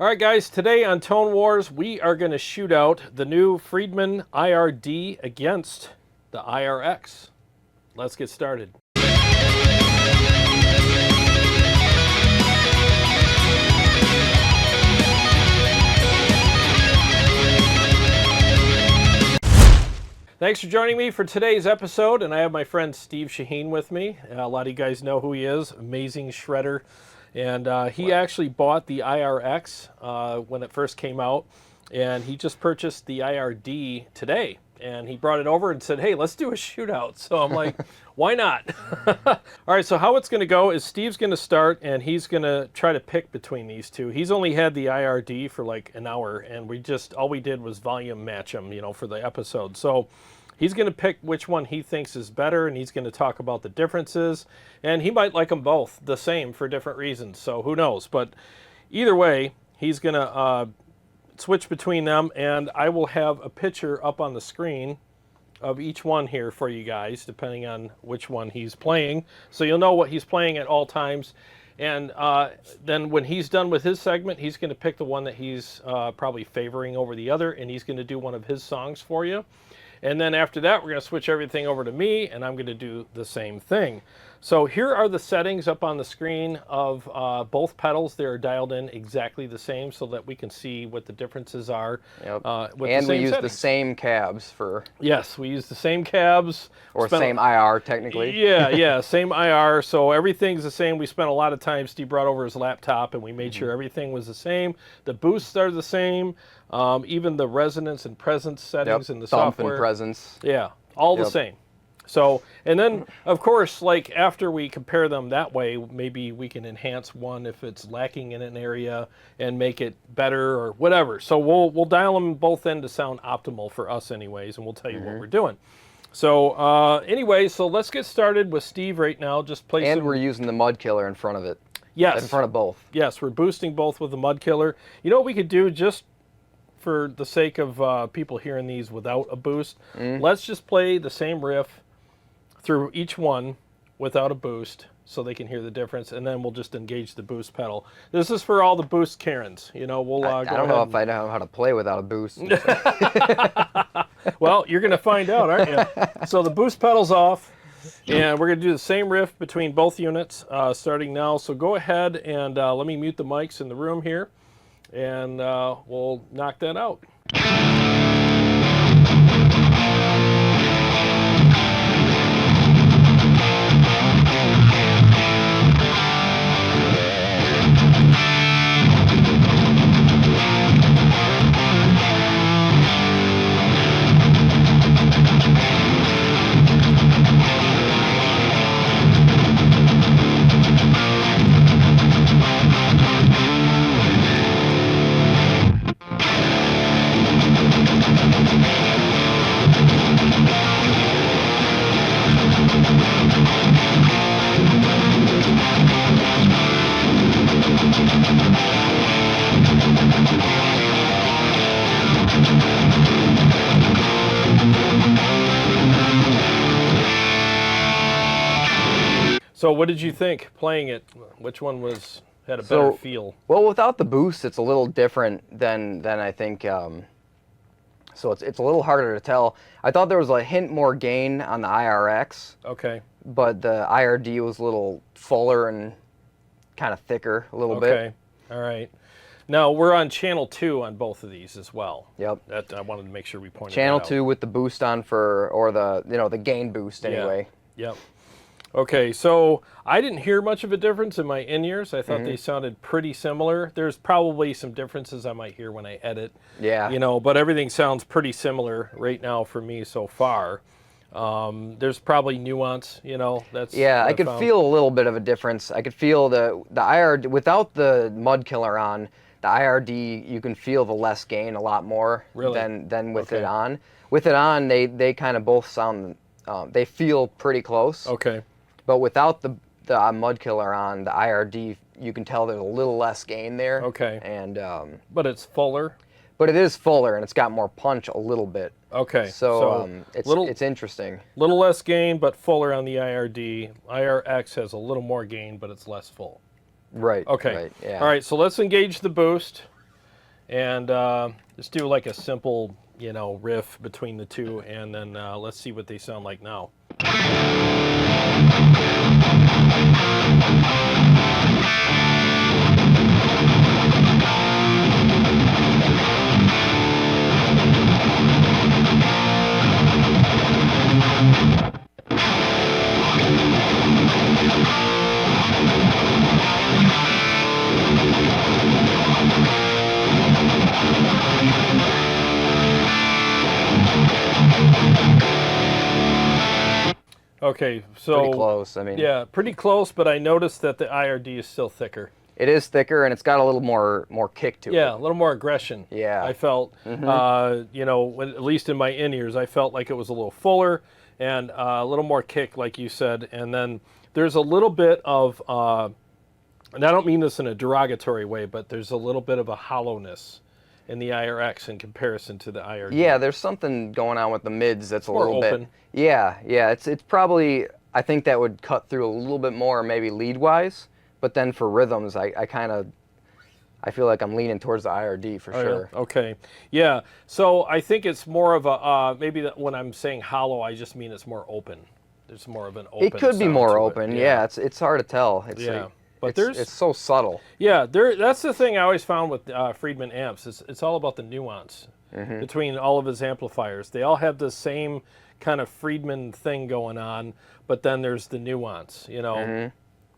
All right, guys, today on Tone Wars, we are going to shoot out the new Friedman IR against the IR X. Let's get started. Thanks for joining me for today's episode, and I have my friend Steve Shaheen with me. A lot of you guys know who he is, amazing shredder. And he actually bought the IR X when it first came out, and he just purchased the IRD today. And he brought it over and said, hey, let's do a shootout. So I'm like, why not? All right, so how it's going to go is Steve's going to start, and he's going to try to pick between these two. He's only had the IRD for like an hour, and all we did was volume match them, for the episode. So he's going to pick which one he thinks is better, and he's going to talk about the differences. And he might like them both the same for different reasons, so who knows. But either way, he's going to switch between them, and I will have a picture up on the screen of each one here for you guys, depending on which one he's playing. So you'll know what he's playing at all times. And then when he's done with his segment, he's going to pick the one that he's probably favoring over the other, and he's going to do one of his songs for you. And then after that, we're going to switch everything over to me, and I'm going to do the same thing. So here are the settings up on the screen of both pedals. They're dialed in exactly the same so that we can see what the differences are. Yep. And we use the same cabs for... Yes, we use the same cabs. Or same IR, technically. Yeah, same IR. So everything's the same. We spent a lot of time, Steve brought over his laptop, and we made sure everything was the same. The boosts are the same. Even the resonance and presence settings in the Thump software. And presence. Yeah, all the same. So, and then, of course, like after we compare them that way, maybe we can enhance one if it's lacking in an area and make it better or whatever. So we'll dial them both in to sound optimal for us anyways, and we'll tell you what we're doing. So anyway, so let's get started with Steve right now. Just play And we're using the mud killer in front of it. Yes. In front of both. Yes, we're boosting both with the mud killer. You know what we could do just for the sake of people hearing these without a boost? Let's just play the same riff through each one without a boost so they can hear the difference, and then we'll just engage the boost pedal. This is for all the boost Karens. We'll I don't know if I know how to play without a boost. Well, you're going to find out, aren't you? So the boost pedal's off, and we're going to do the same riff between both units starting now. So go ahead and let me mute the mics in the room here, and we'll knock that out. So what did you think playing it? Which one had a better feel? Well, without the boost, it's a little different than I think. So it's a little harder to tell. I thought there was a hint more gain on the IR X. Okay. But the IRD was a little fuller and kind of thicker a little bit. Okay. All right. Now we're on channel 2 on both of these as well. Yep. That I wanted to make sure we pointed Channel that out. 2 with the boost on or the gain boost anyway. Yeah. Yep. Okay, so I didn't hear much of a difference in my in-ears. I thought they sounded pretty similar. There's probably some differences I might hear when I edit. Yeah. But everything sounds pretty similar right now for me so far. There's probably nuance, that's... Yeah, I could feel a little bit of a difference. I could feel the IRD, without the mud killer on, the IRD, you can feel the less gain a lot more than with it on. With it on, they kind of both sound, they feel pretty close. Okay. But without the mud killer on, the IRD, you can tell there's a little less gain there. Okay. And but it's fuller. But it is fuller, and it's got more punch a little bit. Okay. So it's interesting. Little less gain, but fuller on the IRD. IR X has a little more gain, but it's less full. Right. Okay. Right, yeah. All right, so let's engage the boost. and just do like a simple, you know, riff between the two, and then let's see what they sound like now. Okay, so Pretty close. I mean, yeah, pretty close, but I noticed that the IRD is still thicker. it is thicker and it's got a little more kick to it. Yeah, a little more aggression. Yeah. I felt, you know, at least in my in-ears, I felt like it was a little fuller and a little more kick, like you said. And then there's a little bit of, and I don't mean this in a derogatory way, but there's a little bit of a hollowness in the IRX in comparison to the IRD. Yeah, there's something going on with the mids that's a more little open. bit. Yeah, it's probably, I think that would cut through a little bit more maybe lead-wise, but then for rhythms, I feel like I'm leaning towards the IRD for sure. Yeah. Okay. Yeah. So I think it's more of a, maybe that when I'm saying hollow, I just mean it's more open. There's more of an open It could be sound more to it. open. Yeah, it's hard to tell. It's Yeah. like, But it's so subtle. Yeah, that's the thing I always found with Friedman amps. It's all about the nuance between all of his amplifiers. They all have the same kind of Friedman thing going on, but then there's the nuance, you know.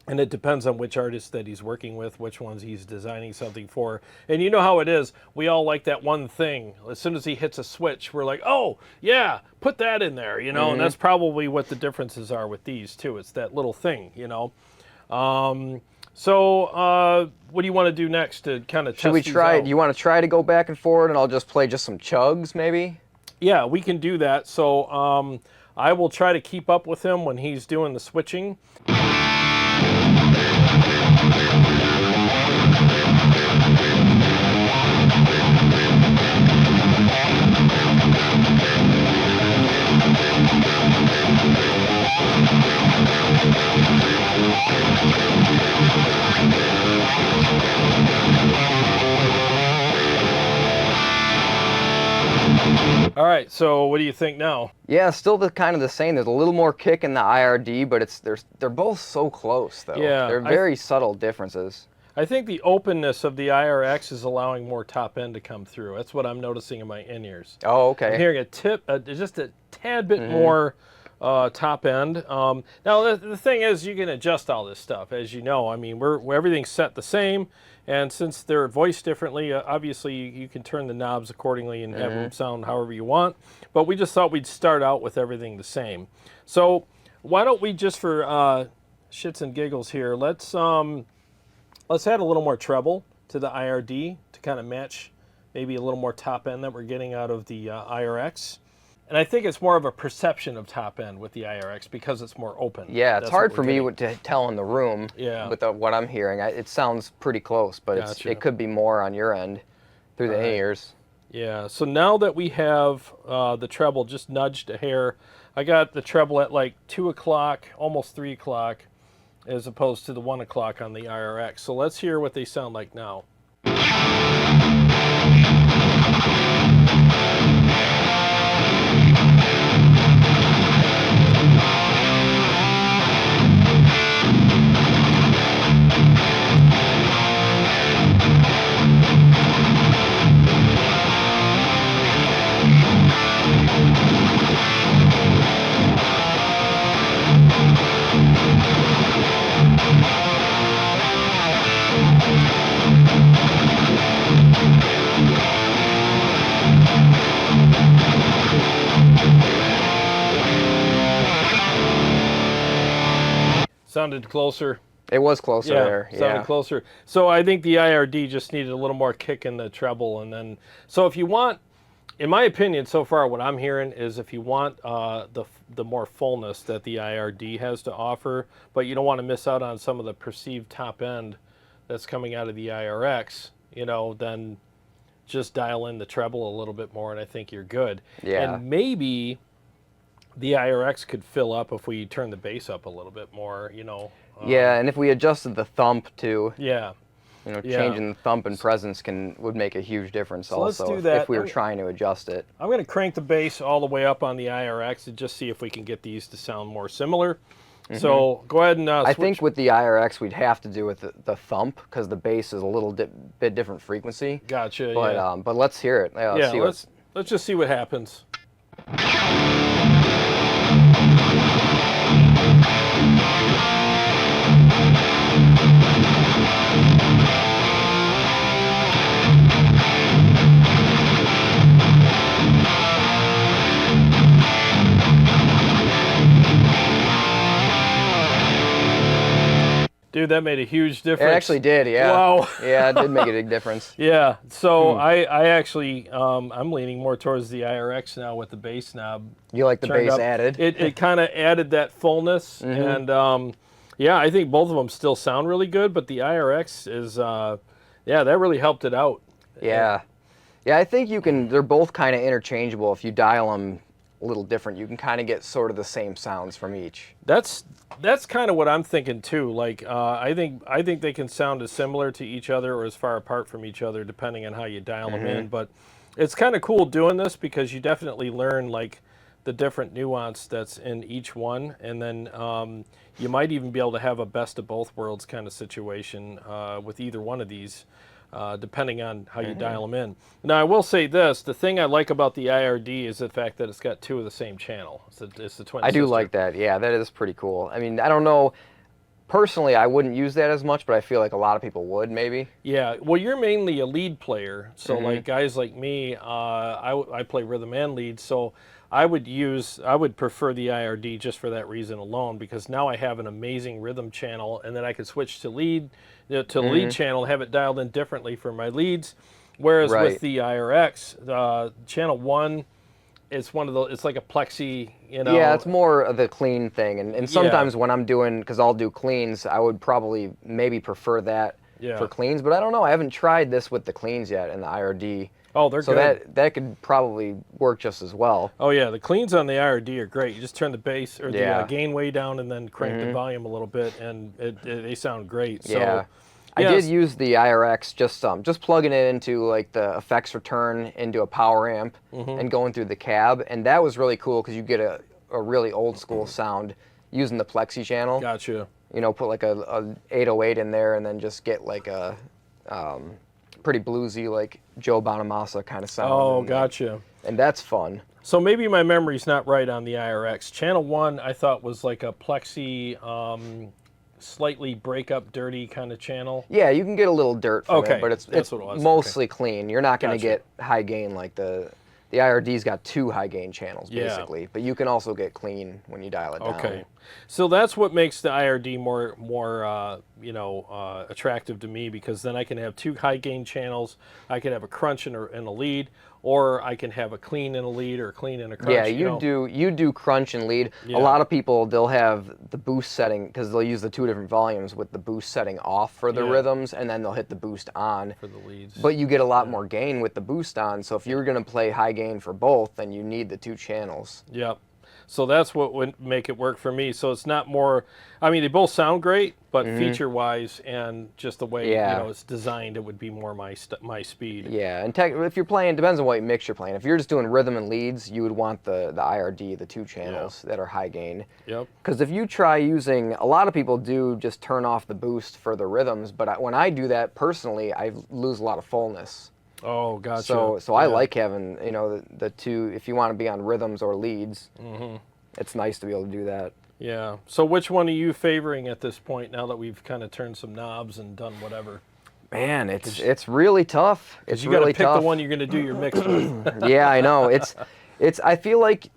And it depends on which artist that he's working with, which ones he's designing something for. And you know how it is. We all like that one thing. As soon as he hits a switch, we're like, oh, yeah, put that in there, you know. And that's probably what the differences are with these, too. It's that little thing, you know. So what do you want to do next to kind of test Should we these try? out? Do you want to try to go back and forward, and I'll just play just some chugs, maybe? Yeah, we can do that. So I will try to keep up with him when he's doing the switching. All right, so what do you think now? Yeah, still kind of the same. There's a little more kick in the IRD, but they're both so close though. Yeah, they're very subtle differences. I think the openness of the IRX is allowing more top end to come through. That's what I'm noticing in my in-ears. Oh, okay. I'm hearing just a tad bit more top end. Now the thing is, you can adjust all this stuff, as you know. I mean, everything's set the same, and since they're voiced differently, obviously you can turn the knobs accordingly and have them sound however you want. But we just thought we'd start out with everything the same. So why don't we, just for shits and giggles here, let's add a little more treble to the IRD to kind of match maybe a little more top end that we're getting out of the IRX. And I think it's more of a perception of top end with the IRX because it's more open. Yeah, it's hard for me to tell in the room with what I'm hearing. It sounds pretty close, but it could be more on your end through the ears. Yeah, so now that we have the treble just nudged a hair, I got the treble at like 2 o'clock, almost 3 o'clock, as opposed to the 1 o'clock on the IRX. So let's hear what they sound like now. Sounded closer. It was closer there. Sounded closer. So I think the IRD just needed a little more kick in the treble. And then, so if you want, in my opinion, so far what I'm hearing is if you want the more fullness that the IRD has to offer, but you don't want to miss out on some of the perceived top end that's coming out of the IRX, you know, then just dial in the treble a little bit more and I think you're good. Yeah. And maybe the IRX could fill up if we turn the bass up a little bit more, you know. Yeah, and if we adjusted the thump too. Yeah. You know, changing the thump and presence would make a huge difference so also let's do that. if we were trying to adjust it. I'm going to crank the bass all the way up on the IRX and just see if we can get these to sound more similar. So go ahead and I think with the IRX we'd have to do with the thump because the bass is a little bit different frequency. Gotcha. But but let's hear it. Let's just see what happens. Dude, that made a huge difference. It actually did, yeah. Wow. Yeah, it did make a big difference. Yeah, so I actually, I'm leaning more towards the IRX now with the bass knob. You like the bass up. added? It kind of added that fullness, and yeah, I think both of them still sound really good, but the IRX is, yeah, that really helped it out. Yeah. Yeah, I think they're both kind of interchangeable. If you dial them a little different, you can kind of get sort of the same sounds from each. That's kind of what I'm thinking too. Like I think they can sound as similar to each other or as far apart from each other depending on how you dial them in. But it's kind of cool doing this because you definitely learn like the different nuance that's in each one, and then you might even be able to have a best of both worlds kind of situation with either one of these. Depending on how you dial them in. Now, I will say this. The thing I like about the IRD is the fact that it's got two of the same channel. It's the twin I do sister. like that. Yeah, that is pretty cool. I mean, I don't know. Personally, I wouldn't use that as much, but I feel like a lot of people would, maybe. Yeah, well, you're mainly a lead player. So, like, guys like me, I play rhythm and lead. So, I would prefer the IRD just for that reason alone, because now I have an amazing rhythm channel, and then I could switch to lead, to the lead channel, have it dialed in differently for my leads. Whereas with the IRX, channel 1, it's like a plexi, you know. Yeah, it's more of the clean thing, and sometimes when I'm doing, because I'll do cleans, I would probably maybe prefer that for cleans, but I don't know. I haven't tried this with the cleans yet in the IRD. Oh, they're good. So that could probably work just as well. Oh yeah, the cleans on the IRD are great. You just turn the bass or the gain way down and then crank the volume a little bit, and they sound great. So, yeah. I did use the IRX just plugging it into like the effects return into a power amp and going through the cab, and that was really cool because you get a really old school sound using the plexi channel. Gotcha. You know, put like a 808 in there and then just get like a pretty bluesy, like Joe Bonamassa kind of sound. Oh, gotcha. And that's fun. So maybe my memory's not right on the IRX. Channel 1 I thought was like a plexi, slightly break-up dirty kind of channel. Yeah, you can get a little dirt from it, but it's what it was. mostly clean. You're not going to get high gain like the IRD's got 2 high gain channels basically, but you can also get clean when you dial it down. Okay, so that's what makes the IRD more attractive to me, because then I can have 2 high gain channels. I can have a crunch and a lead, or I can have a clean and a lead or a clean and a crunch. Yeah, you do crunch and lead. Yeah. A lot of people, they'll have the boost setting, because they'll use the 2 different volumes with the boost setting off for the rhythms, and then they'll hit the boost on for the leads. But you get a lot more gain with the boost on, so if you're going to play high gain for both, then you need the 2 channels. Yep. So that's what would make it work for me. So it's not more, I mean, they both sound great, but feature-wise and just the way it's designed, it would be more my speed. Yeah, and if you're playing, depends on what mix you're playing. If you're just doing rhythm and leads, you would want the IRD, the 2 channels that are high gain. Yep. Because if you try using, a lot of people do just turn off the boost for the rhythms, but when I do that personally, I lose a lot of fullness. Oh, gotcha. So I like having, the 2, if you want to be on rhythms or leads, it's nice to be able to do that. Yeah. So which one are you favoring at this point, now that we've kind of turned some knobs and done whatever? Man, it's really tough. It's you really got to pick tough. the one you're going to do your mix with. Yeah, I know. I feel like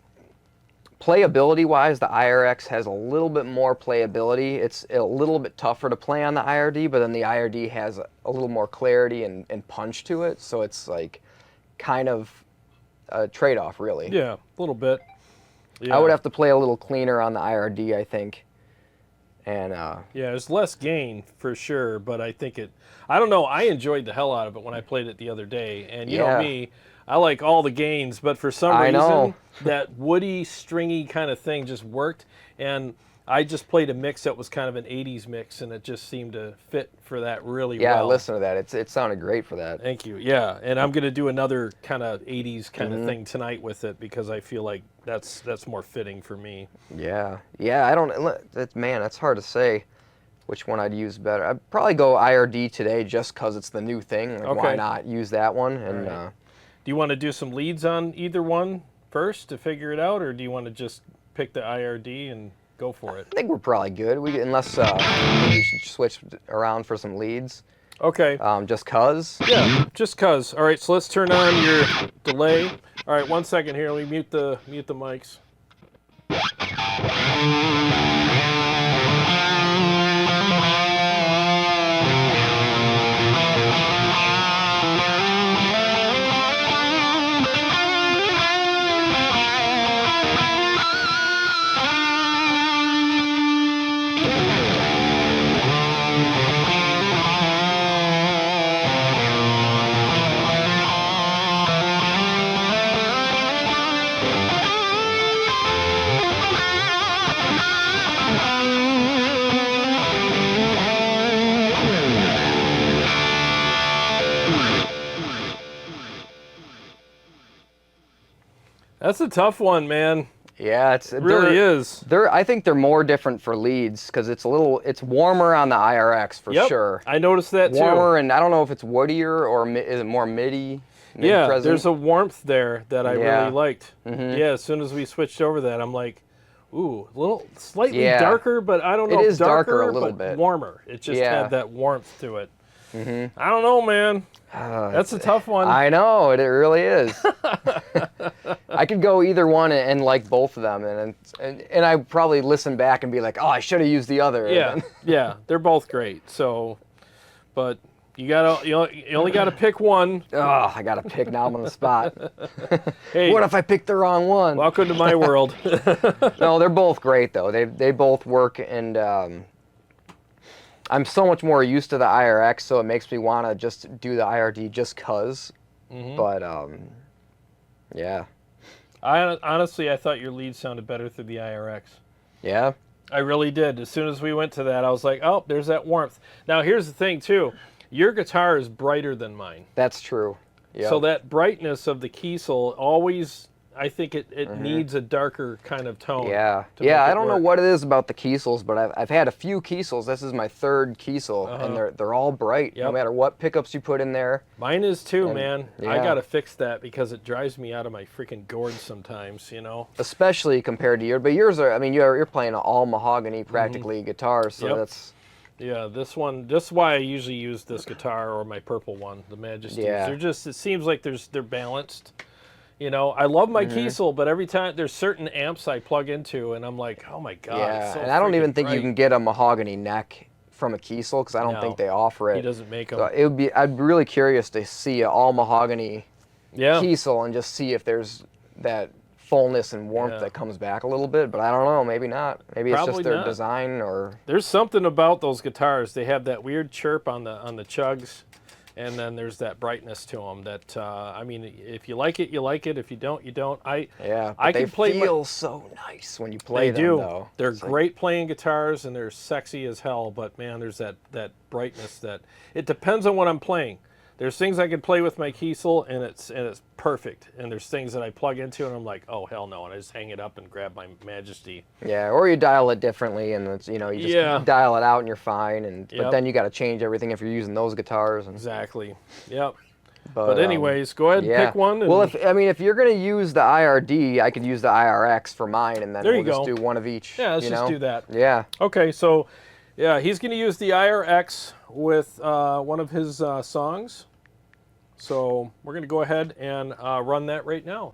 playability-wise, the IRX has a little bit more playability. It's a little bit tougher to play on the IRD, but then the IRD has a little more clarity and punch to it, so it's like kind of a trade-off, really. Yeah, a little bit. Yeah. I would have to play a little cleaner on the IRD, I think. And yeah, there's less gain for sure, but I think I don't know, I enjoyed the hell out of it when I played it the other day, and you know me, I like all the gains, but for some reason, that woody, stringy kind of thing just worked. And I just played a mix that was kind of an 80s mix, and it just seemed to fit for that really well. Yeah, listen to that. It sounded great for that. Thank you. Yeah, and I'm going to do another kind of 80s kind of thing tonight with it because I feel like that's more fitting for me. Yeah. Yeah, I don't... Man, that's hard to say which one I'd use better. I'd probably go IRD today just because it's the new thing. Like, why not use that one? And right. Do you want to do some leads on either one first to figure it out, or do you want to just pick the IRD and go for it? I think we're probably good. Unless we should switch around for some leads. Okay. Just cause? Yeah, just cause. All right, so let's turn on your delay. All right, 1 second here. Let me mute the mics. That's a tough one, man. Yeah, it really is. I think they're more different for leads because it's warmer on the IRX for sure. I noticed that too. Warmer, and I don't know if it's woodier or is it more midi? Yeah, there's a warmth there that I really liked. Mm-hmm. Yeah, as soon as we switched over that, I'm like, ooh, a little slightly darker, but I don't know. It is darker a little bit. Warmer. It just had that warmth to it. Mm-hmm. I don't know, man. That's a tough one. I know, it really is. I could go either one and like both of them, and I probably listen back and be like, oh, I should have used the other. Yeah, yeah, they're both great. So, but you only gotta pick one. Oh, I gotta pick now. I'm on the spot. Hey, what if I pick the wrong one? Welcome to my world. No, they're both great though. They both work, and I'm so much more used to the IRX, so it makes me want to just do the IRD just cause. But yeah. Honestly, I thought your lead sounded better through the IRX. Yeah? I really did. As soon as we went to that, I was like, oh, there's that warmth. Now, here's the thing, too. Your guitar is brighter than mine. That's true. Yep. So that brightness of the Kiesel always, I think it needs a darker kind of tone. Yeah. Yeah, I don't know what it is about the Kiesels, but I've had a few Kiesels. This is my third Kiesel, and they're all bright, no matter what pickups you put in there. Mine is too, man. Yeah. I got to fix that because it drives me out of my freaking gourd sometimes, you know? Especially compared to yours. But yours are, I mean, you're playing an all mahogany practically guitar, so that's... Yeah, this one, this is why I usually use this guitar or my purple one, the Majesties. Yeah. They're just, it seems like they're balanced. You know, I love my Kiesel, but every time there's certain amps I plug into, and I'm like, oh my god. Yeah, it's so and I don't even think bright. you can get a mahogany neck from a Kiesel because I don't think they offer it. He doesn't make them. So I'd be really curious to see an all mahogany Kiesel and just see if there's that fullness and warmth that comes back a little bit, but I don't know, maybe not. Maybe it's just their design, or there's something about those guitars. They have that weird chirp on the chugs, and then there's that brightness to them that I mean, if you like it, you like it. If you don't, you don't. I can play. They feel so nice when you play them. They do. Though. They're great playing guitars, and they're sexy as hell. But man, there's that brightness that it depends on what I'm playing. There's things I can play with my Kiesel, and it's perfect. And there's things that I plug into, and I'm like, oh hell no, and I just hang it up and grab my Majesty. Yeah, or you dial it differently, and it's, you know, you just dial it out, and you're fine. And but then you got to change everything if you're using those guitars. And, exactly. Yep. But anyways, go ahead and pick one. And well, if you're gonna use the IRD, I could use the IRX for mine, and then we'll just do one of each. Yeah, let's just do that. Yeah. Okay, so. Yeah, he's going to use the IRX with one of his songs. So we're going to go ahead and run that right now.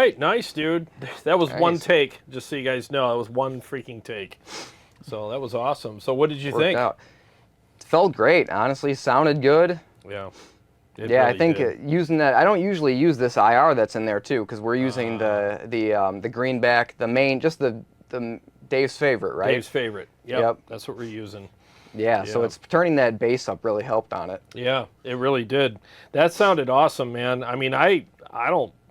right, nice, dude. That was one Nice. take, just so you guys know. That was one freaking take. So that was awesome. So what did you Worked think? out. It felt great, honestly. Sounded good. Yeah. Yeah, I think did. using that, I don't usually use this IR that's in there too, because we're using the greenback, the main, just the Dave's favorite, right? Dave's favorite. Yep. That's what we're using. Yeah, so it's turning that bass up really helped on it. Yeah, it really did. That sounded awesome, man. I mean, I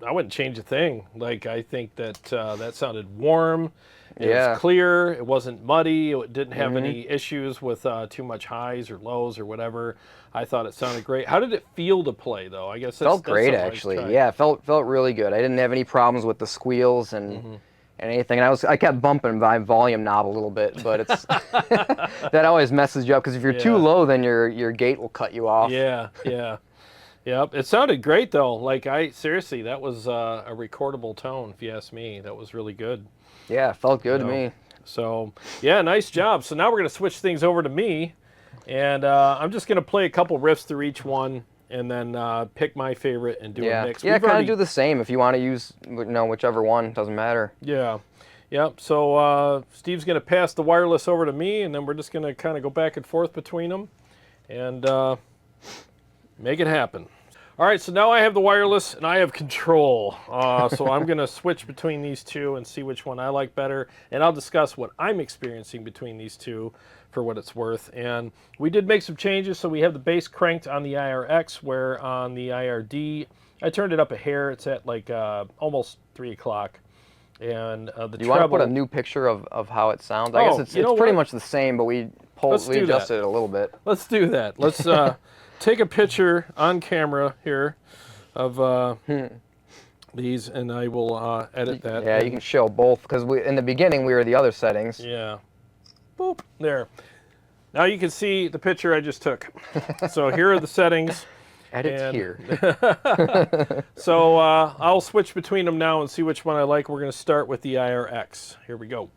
wouldn't change a thing. Like, I think that that sounded warm. It was clear. It wasn't muddy. It didn't have any issues with too much highs or lows or whatever. I thought it sounded great. How did it feel to play, though? I guess Felt great, actually. Yeah, felt really good. I didn't have any problems with the squeals and anything. And I kept bumping my volume knob a little bit, but it's that always messes you up, because if you're too low, then your gate will cut you off. Yeah, yeah. Yep, it sounded great, though. Like, seriously, that was a recordable tone, if you ask me. That was really good. Yeah, felt good to me. So, yeah, nice job. So now we're going to switch things over to me, and I'm just going to play a couple riffs through each one, and then pick my favorite and do a mix. Yeah, kind of do the same if you want to use, whichever one. Doesn't matter. Yeah. Yep. So Steve's going to pass the wireless over to me, and then we're just going to kind of go back and forth between them and make it happen. All right, so now I have the wireless and I have control. So I'm going to switch between these two and see which one I like better. And I'll discuss what I'm experiencing between these two for what it's worth. And we did make some changes. So we have the bass cranked on the IR X, where on the IRD, I turned it up a hair. It's at like almost 3 o'clock. And the Do you want to put a new picture of how it sounds? I guess it's pretty much the same, but we adjusted it a little bit. Let's do that. Let's take a picture on camera here of these, and I will edit that. Yeah, you can show both, because in the beginning we were the other settings. Yeah. Boop. There. Now you can see the picture I just took. So here are the settings. Edit here. So I'll switch between them now and see which one I like. We're going to start with the IR X. Here we go.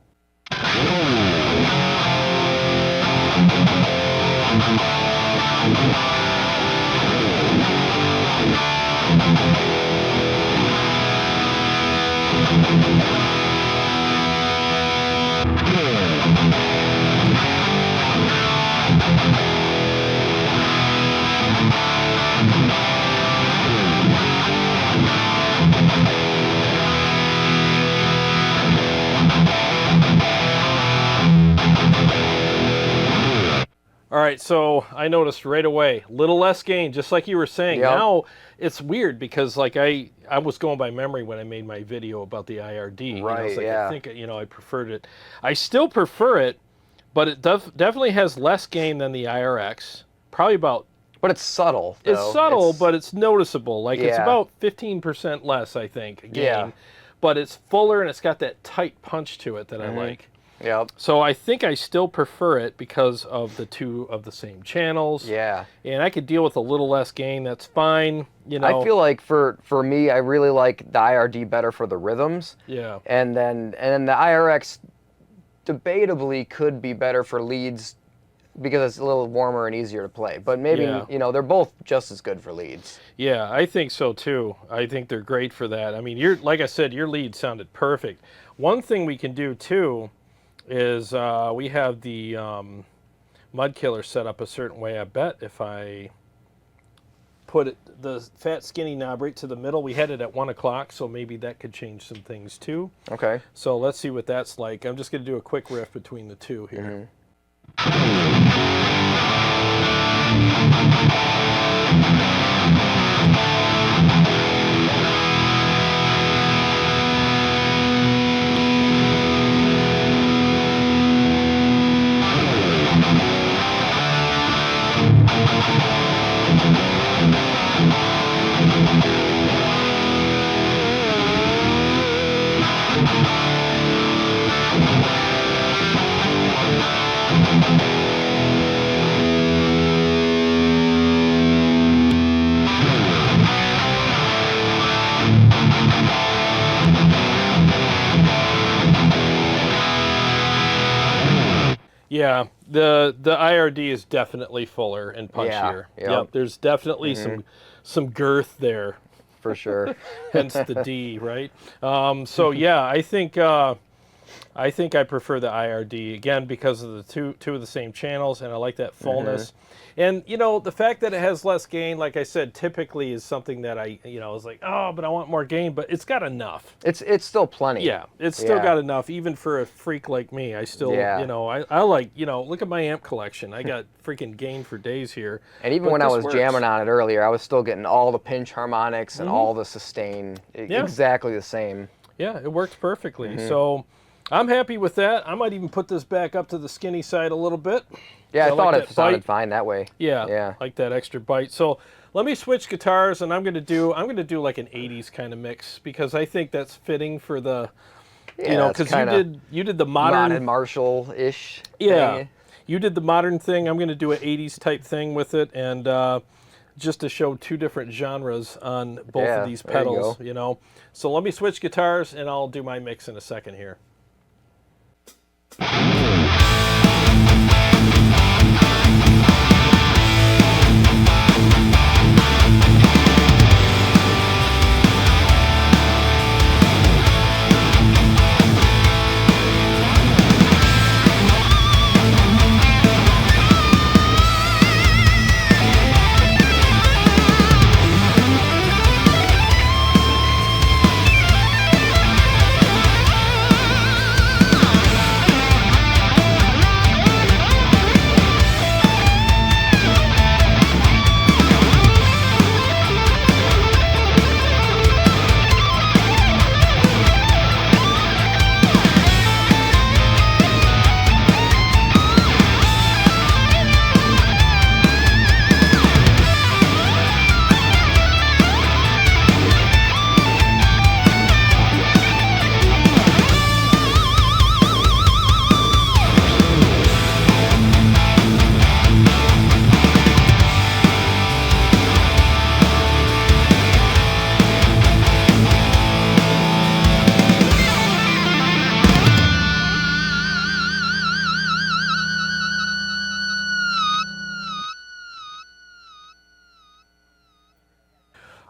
All right, so I noticed right away, little less gain, just like you were saying. Yep. Now it's weird, because like I was going by memory when I made my video about the IRD. Right, I was like, yeah. I think I preferred it. I still prefer it, but it definitely has less gain than the IR X. Probably about. But it's subtle. Though. It's subtle, but it's noticeable. Like it's Yeah. about 15% less, I think, gain. Yeah. But it's fuller and it's got that tight punch to it that I like. Yep. So I think I still prefer it because of the two of the same channels. Yeah. And I could deal with a little less gain. That's fine. I feel like for me, I really like the IRD better for the rhythms. Yeah. And then the IRX debatably could be better for leads, because it's a little warmer and easier to play. But maybe, they're both just as good for leads. Yeah, I think so too. I think they're great for that. I mean, like I said, your lead sounded perfect. One thing we can do too is we have the mud killer set up a certain way. I bet if I put the fat skinny knob right to the middle, we had it at 1 o'clock, so maybe that could change some things too. Okay. So let's see what that's like. I'm just going to do a quick riff between the two here. Yeah, the IRD is definitely fuller and punchier. Yeah. Yep, there's definitely some girth there for sure. Hence the D, right? So yeah, I think I prefer the IRD again because of the two of the same channels, and I like that fullness. And you know, the fact that it has less gain, like I said, typically is something that I was like, oh, but I want more gain, but it's got enough. It's still plenty. Yeah, it's still got enough, even for a freak like me. I still, I like, look at my amp collection. I got freaking gain for days here. And even when I was jamming on it earlier, I was still getting all the pinch harmonics and all the sustain, exactly the same. Yeah, it works perfectly. So I'm happy with that. I might even put this back up to the skinny side a little bit. Yeah, I thought it sounded fine that way. Yeah, like that extra bite. So let me switch guitars, and I'm gonna do like an '80s kind of mix because I think that's fitting for the, because you did the modern Marshall-ish. Yeah, thing. You did the modern thing. I'm gonna do an '80s type thing with it, and just to show two different genres on both of these pedals. So let me switch guitars, and I'll do my mix in a second here.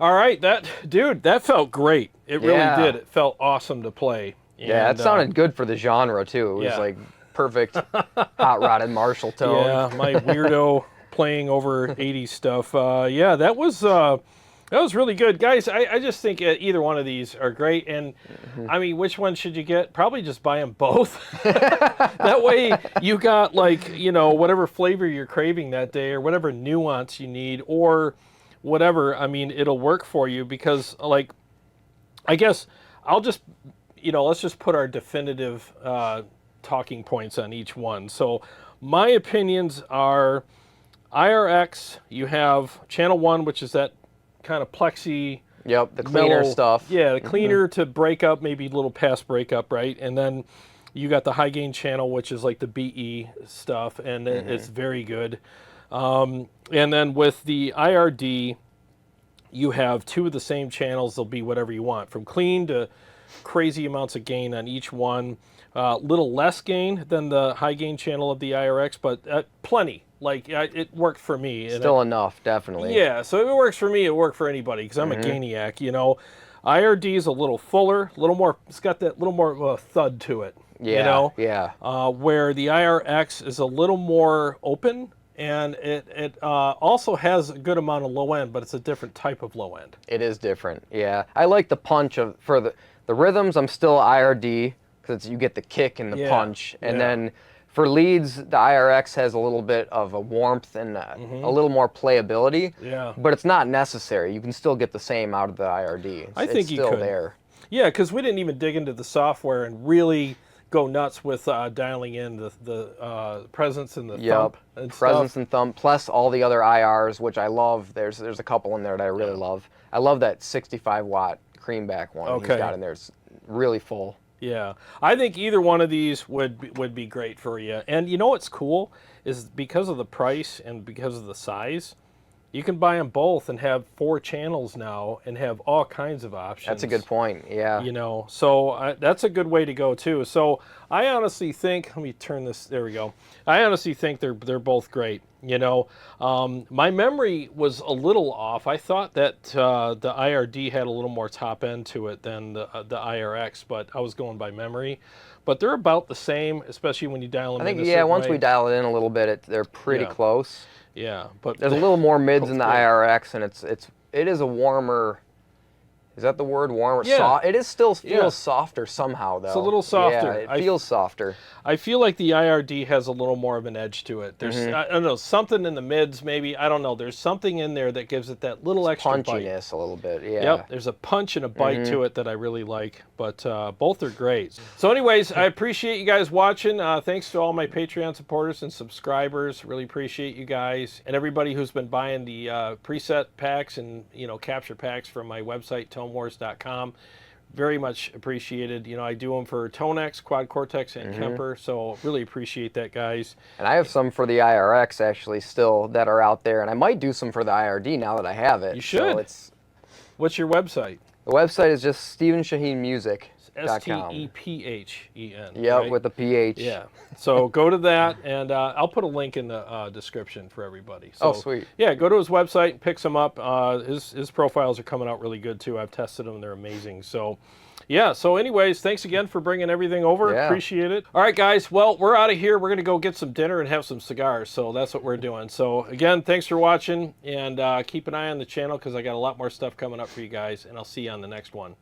All right, that felt great. It really did. It felt awesome to play. Yeah, it sounded good for the genre too. It was like perfect hot rodded Marshall tone. Yeah, my weirdo playing over 80s stuff. Yeah, that was really good, guys. I just think either one of these are great. And I mean, which one should you get? Probably just buy them both. That way you got like whatever flavor you're craving that day, or whatever nuance you need, or whatever. I mean, it'll work for you because, like, I guess I'll just, let's just put our definitive talking points on each one. So my opinions are IRX, you have channel 1, which is that kind of plexi. Yep, the cleaner stuff. Yeah, the cleaner to break up, maybe a little past breakup, right? And then you got the high gain channel, which is like the BE stuff, and it's very good. And then with the IRD, you have two of the same channels. They'll be whatever you want, from clean to crazy amounts of gain on each one. Little less gain than the high gain channel of the IRX, but plenty. Like, it worked for me. Still enough, definitely. Yeah, so if it works for me, it worked for anybody, because I'm a gainiac, IRD is a little fuller, a little more, it's got that little more of a thud to it, where the IRX is a little more open, and it also has a good amount of low end, but it's a different type of low end. It is different, yeah. I like the punch for the rhythms. I'm still IRD, because you get the kick and the punch, and then for leads, the IRX has a little bit of a warmth and a little more playability. Yeah. But it's not necessary. You can still get the same out of the IRD. I think you could. It's still there. Yeah, because we didn't even dig into the software and really go nuts with dialing in the presence and the thump and presence stuff. And thump, plus all the other IRs, which I love. There's a couple in there that I really love. I love that 65-watt creamback one he's got in there. It's really full. Yeah, I think either one of these would be great for you. And you know what's cool is because of the price and because of the size, You can buy them both and have 4 channels now and have all kinds of options. That's a good point, yeah. You know, so that's a good way to go too. So I honestly think, let me turn this, there we go. I honestly think they're both great. You know, my memory was a little off. I thought that the IRD had a little more top end to it than the IRX, but I was going by memory. But they're about the same, especially when you dial them in. I think, yeah, once we dial it in a little bit, they're pretty close. Yeah, but there's a little more mids in the IRX, and it is a warmer. Is that the word, warmer? Yeah. It is still feels softer somehow, though. It's a little softer. Yeah, it feels softer. I feel like the IRD has a little more of an edge to it. There's, I don't know, something in the mids maybe. I don't know. There's something in there that gives it that little extra punchiness bite. a little bit, yeah. Yep, there's a punch and a bite to it that I really like. But both are great. So anyways, I appreciate you guys watching. Thanks to all my Patreon supporters and subscribers. Really appreciate you guys. And everybody who's been buying the preset packs and, you know, capture packs from my website, tonewars.com. Very much appreciated. You know, I do them for ToneX, Quad Cortex, and KEMPER, so really appreciate that, guys. And I have some for the IRX, actually, still, that are out there, and I might do some for the IRD now that I have it. You should. So what's your website? The website is just StephenShaheenMusic.com. S-T-E-P-H-E-N. Yep, right? with the PH. Yeah. So go to that, and I'll put a link in the description for everybody. So, oh, sweet. Yeah, go to his website and pick some up. His profiles are coming out really good, too. I've tested them. They're amazing. So, yeah. So anyways, thanks again for bringing everything over. Yeah. Appreciate it. All right, guys. Well, we're out of here. We're going to go get some dinner and have some cigars. So that's what we're doing. So, again, thanks for watching, and keep an eye on the channel because I got a lot more stuff coming up for you guys, and I'll see you on the next one.